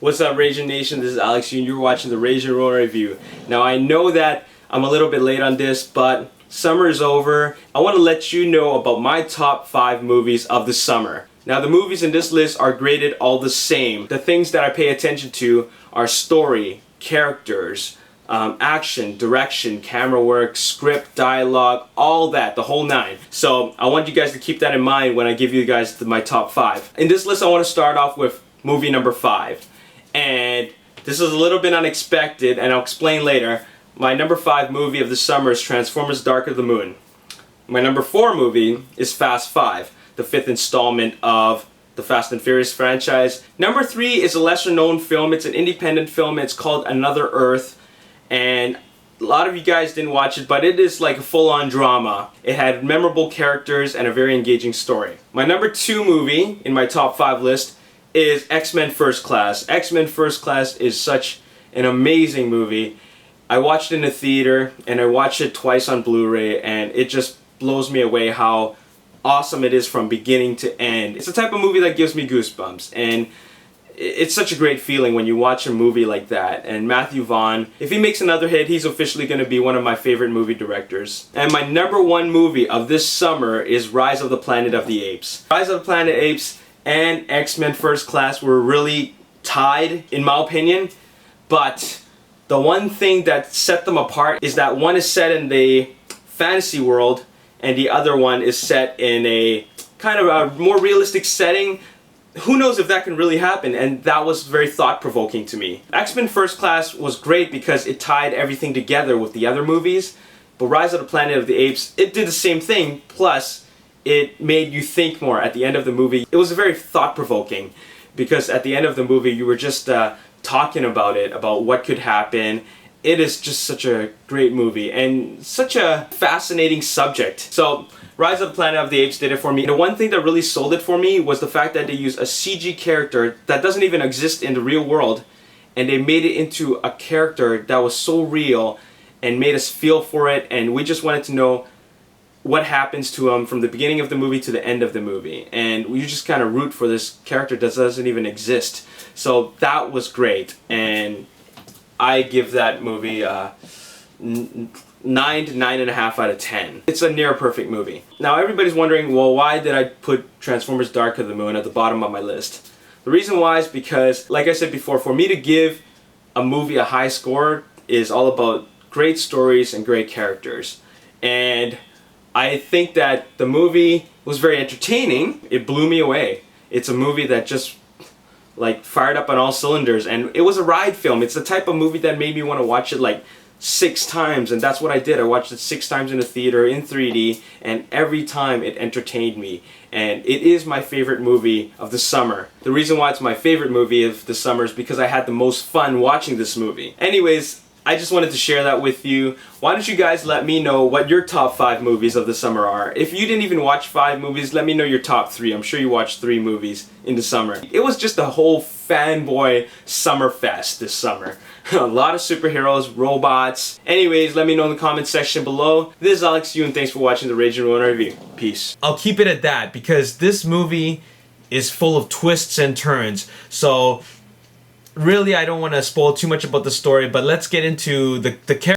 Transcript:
What's up, Raging Nation? This is Alex and you're watching the Raging Roller Review. Now I know that I'm a little bit late on this, but summer is over. I want to let you know about my top 5 movies of the summer. Now the movies in this list are graded all the same. The things that I pay attention to are story, characters, action, direction, camera work, script, dialogue, all that, the whole 9. So I want you guys to keep that in mind when I give you guys my top 5. In this list I want to start off with movie number 5. And this is a little bit unexpected, and I'll explain later. My number 5 movie of the summer is Transformers: Dark of the Moon. My number 4 movie is Fast 5, the 5th installment of the Fast and Furious franchise. Number 3 is a lesser known film. It's an independent film. It's called Another Earth. And a lot of you guys didn't watch it, but it is like a full-on drama. It had memorable characters and a very engaging story. My number 2 movie in my top 5 list is X-Men First Class. X-Men First Class is such an amazing movie. I watched it in the theater and I watched it twice on Blu-ray, and it just blows me away how awesome it is from beginning to end. It's the type of movie that gives me goosebumps, and it's such a great feeling when you watch a movie like that. And Matthew Vaughn, if he makes another hit, he's officially going to be one of my favorite movie directors. And my number 1 movie of this summer is Rise of the Planet of the Apes. Rise of the Planet of the Apes and X-Men First Class were really tied, in my opinion, but the one thing that set them apart is that one is set in the fantasy world and the other one is set in a kind of a more realistic setting. Who knows if that can really happen, and that was very thought-provoking to me. X-Men First Class was great because it tied everything together with the other movies, but Rise of the Planet of the Apes, it did the same thing, plus it made you think more at the end of the movie. It was very thought-provoking because at the end of the movie you were just talking about it, about what could happen. It is just such a great movie and such a fascinating subject. So Rise of the Planet of the Apes did it for me. The one thing that really sold it for me was the fact that they used a CG character that doesn't even exist in the real world, and they made it into a character that was so real and made us feel for it, and we just wanted to know what happens to him from the beginning of the movie to the end of the movie, and you just kind of root for this character that doesn't even exist. So that was great, and I give that movie 9 to 9.5 out of 10. It's a near perfect movie. Now everybody's wondering, well, why did I put Transformers: Dark of the Moon at the bottom of my list? The reason why is because, like I said before, for me to give a movie a high score is all about great stories and great characters. And I think that the movie was very entertaining. It blew me away. It's a movie that just like fired up on all cylinders, and it was a ride film. It's the type of movie that made me want to watch it like 6 times, and that's what I did. I watched it 6 times in the theater in 3D, and every time it entertained me. And it is my favorite movie of the summer. The reason why it's my favorite movie of the summer is because I had the most fun watching this movie. Anyways, I just wanted to share that with you. Why don't you guys let me know what your top 5 movies of the summer are? If you didn't even watch 5 movies, let me know your top 3. I'm sure you watched 3 movies in the summer. It was just a whole fanboy summer fest this summer. A lot of superheroes, robots. Anyways, let me know in the comment section below. This is Alex Yu, and thanks for watching the Raging Roller Review. Peace. I'll keep it at that because this movie is full of twists and turns. So really, I don't want to spoil too much about the story, but let's get into the character.